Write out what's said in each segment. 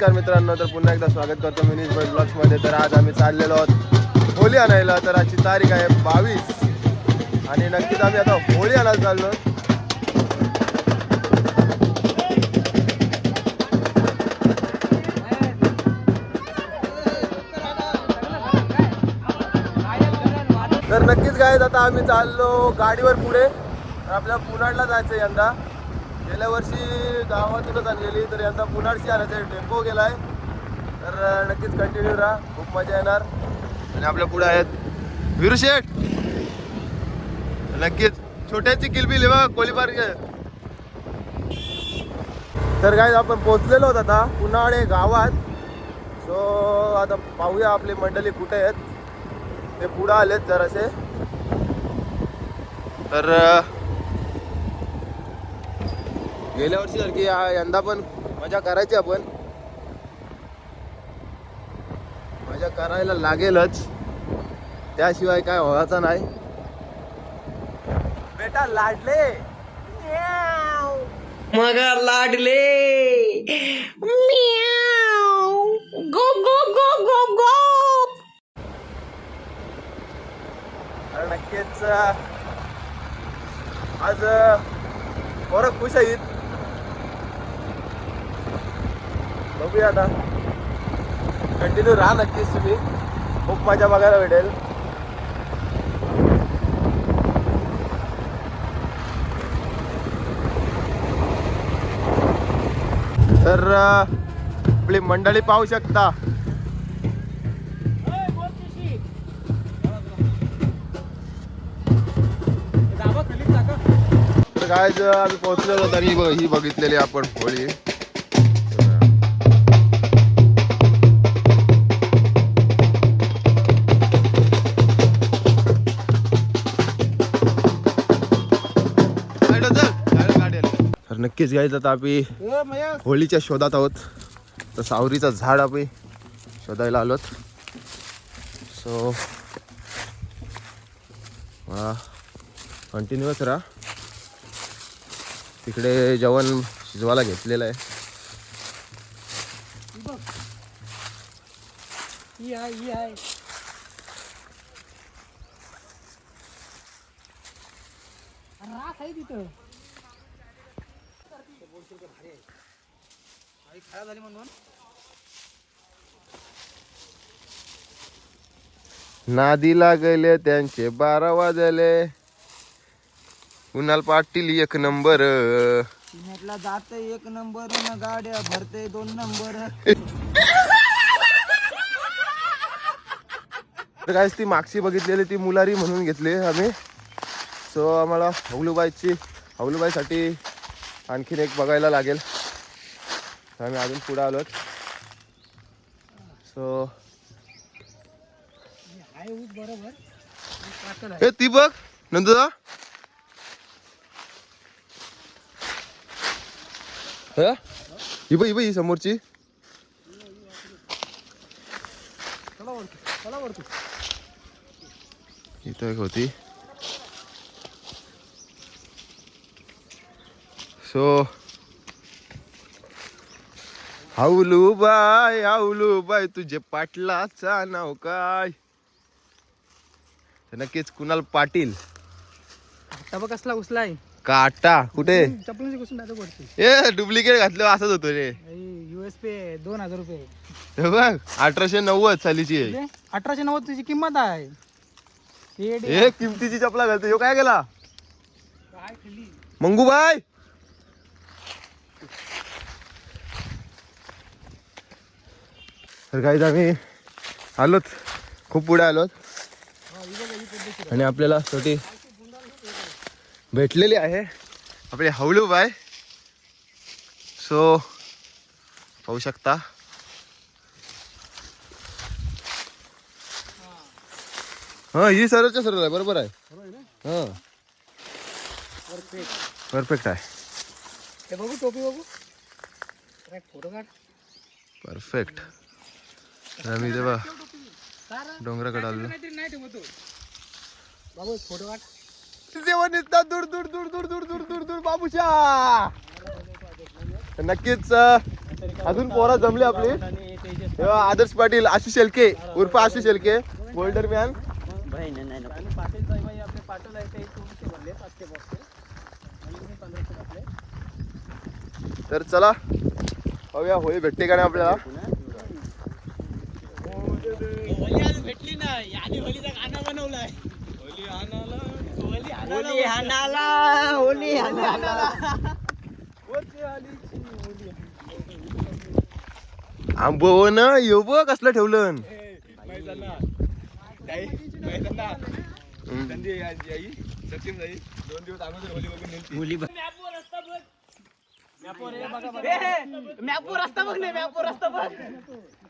नमस्कार मित्रांनो, तर पुन्हा एकदा स्वागत करतो मिनीज बॉय ब्लॉग्समध्ये. तर आज आम्ही चाललेलो आहोत होळी आणायला. तर आजची तारीख आहे 22 आणि नक्कीच आम्ही आता होळी आणायला चाललो. तर नक्कीच काय आता आम्ही चाललो गाडीवर पुढे. आपल्या पुनाडला जायचं यंदा. गेल्या वर्षी गावातूनच आणलेली, तर यंदा पुनाडशी आणायचं टेम्पो गेलाय. तर नक्कीच कंटिन्यू राहा, खूप मजा येणार. आणि आपल्या पुढे आहेत विरू शेठ. नक्कीच छोट्याची किलबिल कोळीबार. तर काय आपण पोहोचलेलो होत आता पुनाड गावात. सो आता पाहूया आपली मंडळी कुठे आहेत. ते पुढे आलेत जरासे. तर गेल्या वर्षी सारखी यंदा पण मजा करायची. आपण मजा करायला लागेलच, त्याशिवाय काय व्हायचं नाही. बेटा लाडले मगर लाडले गो गो गो गो गो. नक्कीच आज पोरं खुश आहेत. बघूया आता, कंटिन्यू राहा नक्कीच. तुम्ही खूप मजा बघायला भेटेल. तर आपली मंडळी पाहू शकता. तर काय आम्ही पोहोचलेलो तर ही बघितलेली आपण होळी. तर नक्कीच घ्यायचं आता आम्ही होळीच्या शोधात आहोत. तर सावरीचं झाड आम्ही शोधायला आलोत. सो कंटिन्युअस राहा. तिकडे जेवण शिजवायला घेतलेलं आहे. नादीला गेले त्यांचे 12 वाजले. कुणाल पाटील 1 नंबर. सिमेंटला जाते 1 नंबर न गाड्या भरते 2 नंबर. तर काय ती मागची बघितलेली ती मुलारी म्हणून घेतली आम्ही. सो आम्हाला हवलूबाईसाठी आणखीन एक बघायला लागेल. तर आम्ही अजून पुढे आलोत. सो हे ती बघ नंदुदा. ही बघ ही समोरची. इथं एक होती. सो हावलूबाई तुझे पाटलाचा नाव काय. तर नक्कीच कुणाल पाटील. आता कसला उचलाय काटा कुठे. चपलीची घुसून टाकू पडते. ए डुप्लिकेट घातलं असंच होतं रे. USP 2000 रुपये. हे बघ 1890 सालीची आहे. 1890 ची किंमत आहे. हे किमतीची चपला घालतो. ह्यो काय गेला मंगूबाई. तर काही आम्ही आलोत, खूप पुढे आलोत. आणि आपल्याला छोटी भेटलेली आहे आपली हवलूबाई. सो पाहू शकता. हा ही सरळच्या सरळ आहे. बरोबर आहे. हा परफेक्ट आहे. हे बघू टोपी बघू. फोटो काढ. परफेक्ट. आम्ही तेव्हा डोंगराकडे आलो. बाबू फोटो काढ. जेवण निघतात दूर दूर दूर दूर दूर दूर दूर दूर बाबूशा. नक्कीच अजून पोरा जमले आपली. तेव्हा आदर्श पाटील, आशिष शेलके उर्फ आशिष शेलके, बोल्डर मॅन. तर चला पाहूया होळी भेटते का नाही आपल्याला. भेटली नाही आणि होलीचा गाणं बनवलाय. आंबवण येऊ बघ कसलं ठेवलं.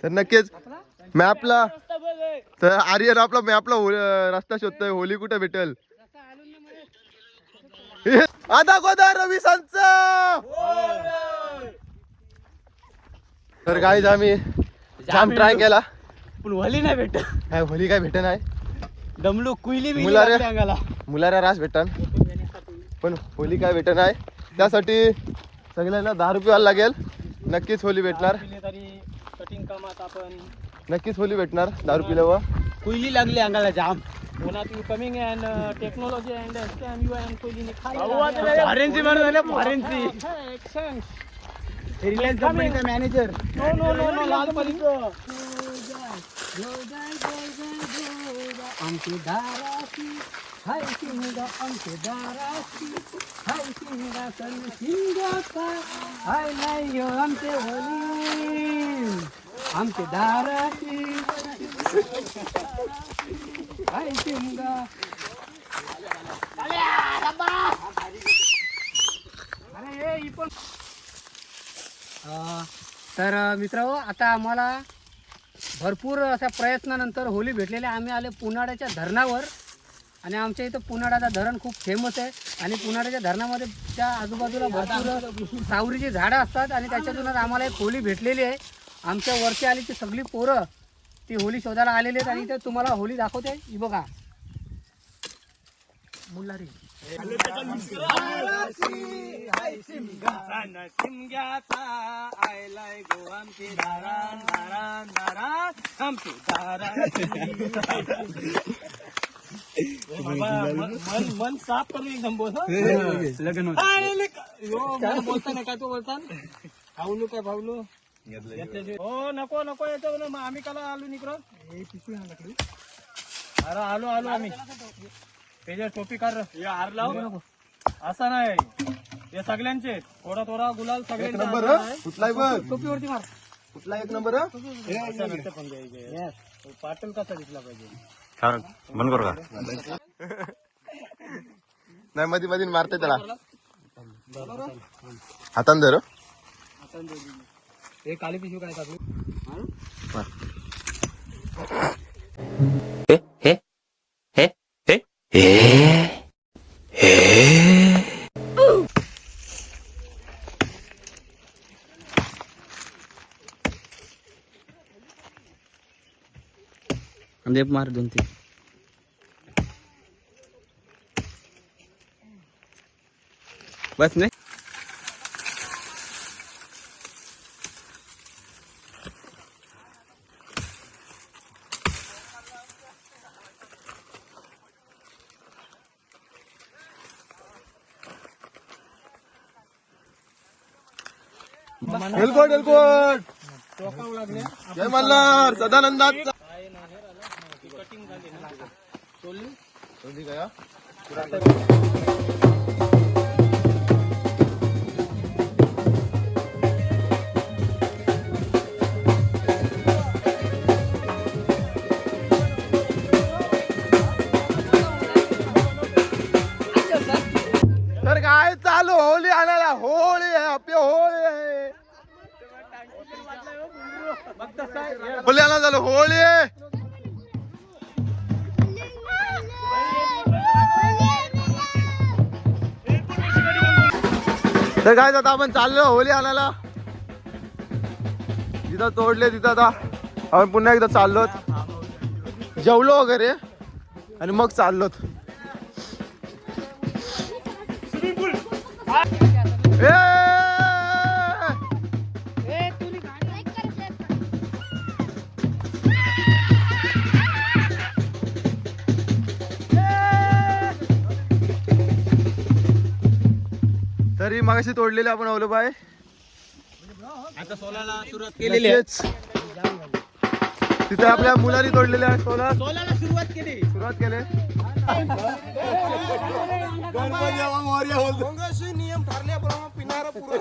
तर नक्कीच मॅपला तर आर्यन आपला मॅपला रस्ता शोधतोय होली कुठे भेटेल. आता गोदा रवी संच. तर गाईज आम्ही जाम ट्राय केला पण होली नाही भेट. काय होली काय भेट नाही. दमलू कुईली मुलाऱ्या रास भेटन पण होली काय भेट नाही. त्यासाठी सगळ्यांना 10 रुपये व्हायला लागेल. नक्कीच होली भेटणार. कटिंग कामात आपण नक्कीच होली भेटणार 10 रुपयाला. कुईली लागली अंगाला जाम. One you coming and technology and STM you and कुईली फॉरेन्सिक म्हणून झालं फॉरेन्सिक. रिलायन्स कंपनीचा मॅनेजर. नो लाल पलीक आमचे दाराशी हाय शिंगा आमचे दाराशी हाय शिंगा सन शिंगाचा हाय नाही यो आमचे होली आमचे दाराशी हाय शिंगा. अरे ही पण. तर मित्रांनो आता आम्हाला भरपूर अशा प्रयत्नानंतर होली भेटलेली. आम्ही आले पुनाड्याच्या धरणावर आणि आमच्या इथं पुनाड्याचा धरण खूप फेमस आहे आणि पुनाड्याच्या धरणामध्ये त्या आजूबाजूला भरपूर सावरीची झाडं असतात आणि त्याच्यातूनच आम्हाला एक होली भेटलेली आहे. आमच्या वरती आली ती सगळी पोरं ती होली शोधायला आलेली आहेत आणि इथे तुम्हाला होली दाखवते. ही बघा मुल्लारी मन साफ करून एकदम बोल. लग्न बोलता नाही काय तो बोलता भावलू काय भावलू. हो नको नको येतो ना मग आम्ही काला आलो निकडं. अरे आलो आम्ही. त्याच्या टोपी कार हार लाव असा नाही. हे सगळ्यांचे थोडा थोडा गुलाल सगळ्यांचा टोपीवरती मार. कुठला एक नंबर पाटील कसा दिसला पाहिजे. बंद करू का नाही मध्ये मध्ये मारते त्याला हातान धर. हे काली पिशवी काय टाकली. मार 2-3 बस नाही. एलकोट एलकोट जय मल्हार सदानंदात. तर काय चालू होली आणायला. होळी आहे आपली होळी आहे. होली आणायला झालं होळी आहे. तर काय आता आपण चाललो होली आणायला. जिथं तोडले तिथं आता आपण पुन्हा एकदा चाललो. जेवलो वगैरे आणि मग चाललो. ए तू तरी मगाशी तोडलेले आपण ओलो बाय आता सोलाला सुरुवात तिथे आपल्या मुलांनी तोडलेल्या सोलाला सुरुवात केली. केले नियम ठरल्याप्रमाणे पिणारा पुरा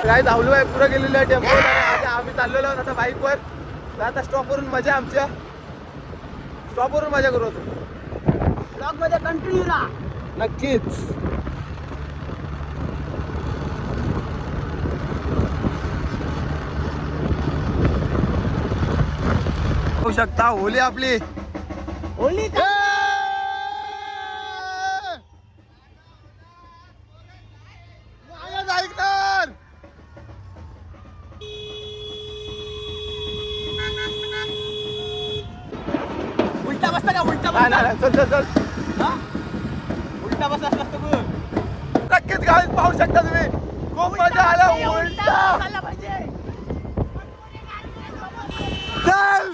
काय धावलो आहे पुढे गेलेलं आहे टेम्पो. आम्ही चाललेलो आहोत आता बाईकवर. तर आता स्टॉपवरून मजा आमच्या स्टॉपवरून मजा करू ब्लॉग मध्ये कंटिन्यू राहा नक्कीच. होऊ शकता होली आपली होली ऐकणार उलटा बसता का उलटा चल चल चल उलटा बसला असतो नक्कीच गाडीत पाहू शकता तुम्ही. खूप मजा आला. उलटा चल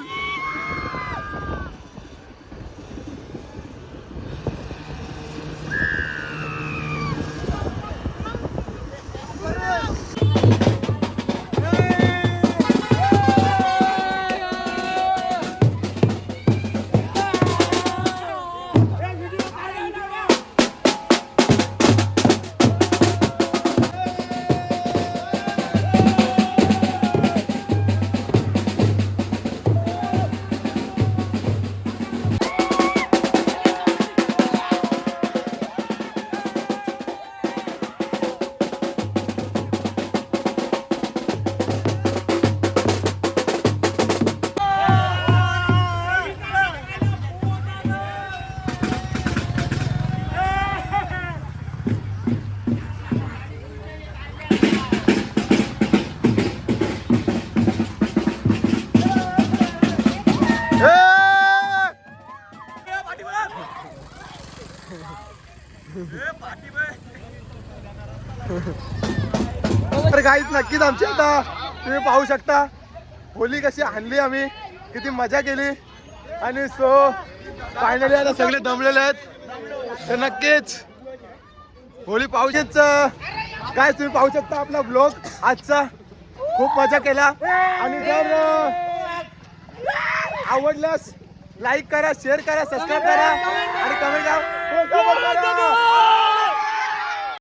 तर गाईच नक्कीच आमची आता तुम्ही पाहू शकता होली कशी हाणली आम्ही, किती मजा केली. आणि सो फायनली आता सगळे दमलेले आहेत. तर नक्कीच होली पाहूच काय तुम्ही पाहू शकता आपला ब्लॉग आजचा. खूप मजा केला. आणि जर आवडल्यास लाईक करा, शेअर करा, सबस्क्राईब करा आणि कमेंट करा.